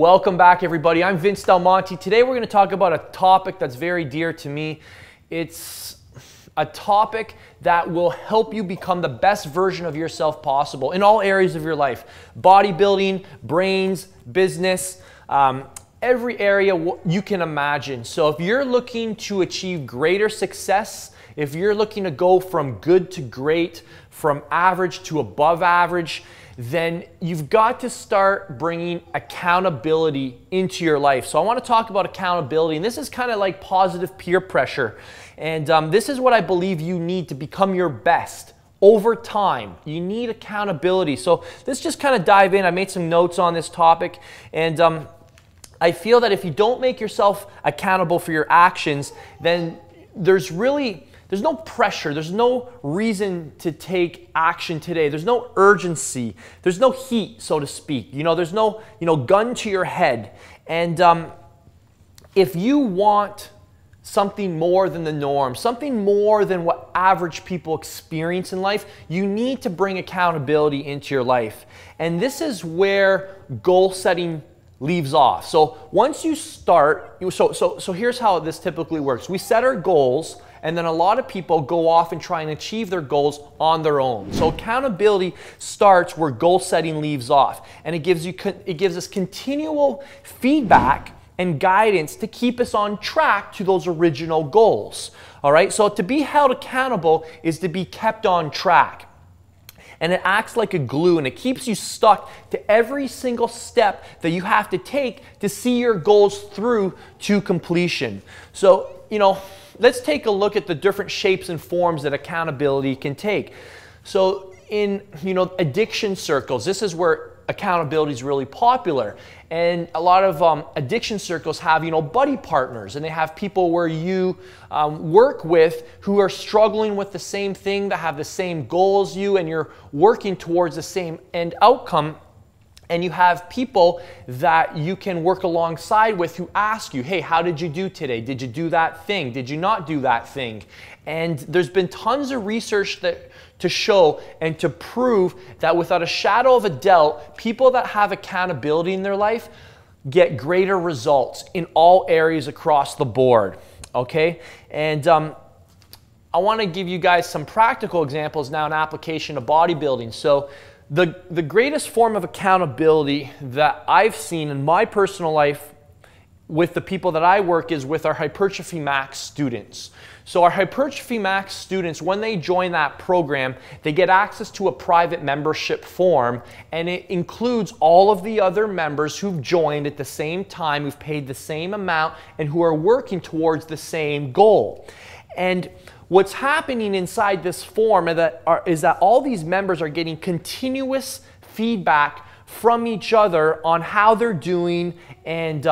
Welcome back, everybody. I'm Vince DelMonte. Today we're going to talk about a topic that's very dear to me. It's a topic that will help you become the best version of yourself possible in all areas of your life. Bodybuilding, brains, business, every area you can imagine. So if you're looking to achieve greater success, if you're looking to go from good to great, from average to above average, then you've got to start bringing accountability into your life. So I want to talk about accountability, and this is kind of like positive peer pressure. And this is what I believe you need to become your best over time. You need accountability. So let's just kind of dive in. I made some notes on this topic, and I feel that if you don't make yourself accountable for your actions, then there's no pressure, there's no reason to take action today. There's no urgency, there's no heat, so to speak. There's no, gun to your head. And if you want something more than the norm, something more than what average people experience in life, you need to bring accountability into your life. And this is where goal setting leaves off. So once you start, so here's how this typically works. We set our goals, and then a lot of people go off and try and achieve their goals on their own. So accountability starts where goal setting leaves off, and it gives us continual feedback and guidance to keep us on track to those original goals. All right, so to be held accountable is to be kept on track. And it acts like a glue, and it keeps you stuck to every single step that you have to take to see your goals through to completion. So, let's take a look at the different shapes and forms that accountability can take. So in, addiction circles, this is where accountability is really popular. And a lot of addiction circles have, buddy partners, and they have people where you work with who are struggling with the same thing, that have the same goals as you, and you're working towards the same end outcome. And you have people that you can work alongside with who ask you, hey, how did you do today? Did you do that thing? Did you not do that thing? And there's been tons of research to show and to prove that without a shadow of a doubt, people that have accountability in their life get greater results in all areas across the board, okay? And I want to give you guys some practical examples now in application of bodybuilding. So the greatest form of accountability that I've seen in my personal life with the people that I work is with our Hypertrophy Max students. So our Hypertrophy Max students, when they join that program, they get access to a private membership form, and it includes all of the other members who've joined at the same time, who've paid the same amount, and who are working towards the same goal. And what's happening inside this form is that all these members are getting continuous feedback from each other on how they're doing and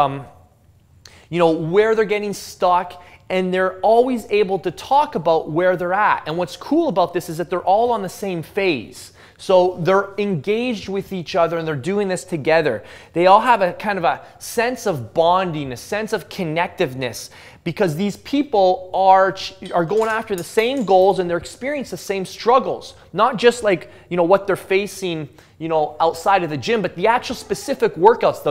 where they're getting stuck, and they're always able to talk about where they're at. And what's cool about this is that they're all on the same phase. So they're engaged with each other, and they're doing this together. They all have a kind of a sense of bonding, a sense of connectiveness, because these people are going after the same goals, and they're experiencing the same struggles. Not just like, what they're facing, outside of the gym, but the actual specific workouts.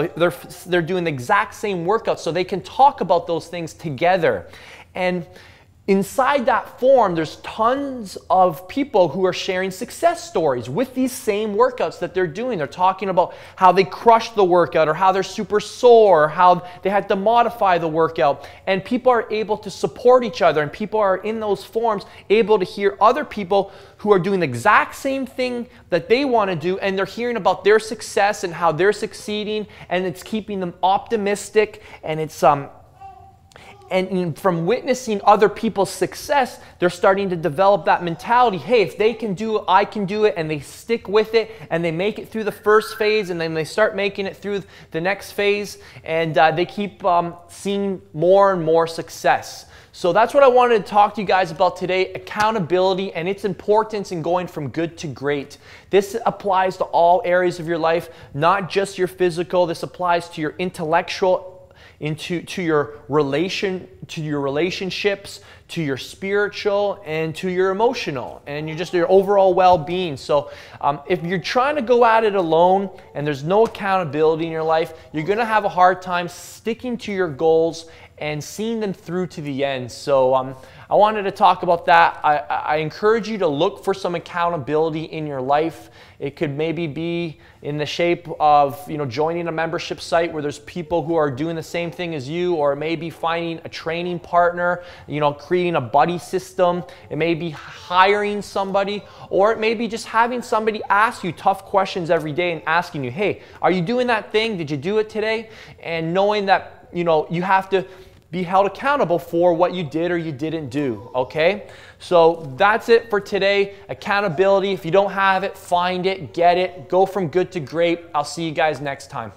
They're doing the exact same workouts, so they can talk about those things together. And inside that form, there's tons of people who are sharing success stories with these same workouts that they're doing. They're talking about how they crushed the workout, or how they're super sore, or how they had to modify the workout. And people are able to support each other, and people are in those forums able to hear other people who are doing the exact same thing that they want to do, and they're hearing about their success and how they're succeeding, and it's keeping them optimistic, and it's and from witnessing other people's success, they're starting to develop that mentality. Hey, if they can do it, I can do it. And they stick with it, and they make it through the first phase, and then they start making it through the next phase, and they keep seeing more and more success. So that's what I wanted to talk to you guys about today, accountability and its importance in going from good to great. This applies to all areas of your life, not just your physical. This applies to your intellectual to your relationships, to your spiritual, and to your emotional, and your overall well-being. So if you're trying to go at it alone and there's no accountability in your life, you're gonna have a hard time sticking to your goals and seeing them through to the end. So I wanted to talk about that. I encourage you to look for some accountability in your life. It could maybe be in the shape of, you know, joining a membership site where there's people who are doing the same thing as you, or maybe finding a training partner, you know, creating a buddy system. It may be hiring somebody, or it may be just having somebody ask you tough questions every day and asking you, hey, are you doing that thing? Did you do it today? And knowing that, you know, you have to be held accountable for what you did or you didn't do, okay? So that's it for today. Accountability. If you don't have it, find it, get it, go from good to great. I'll see you guys next time.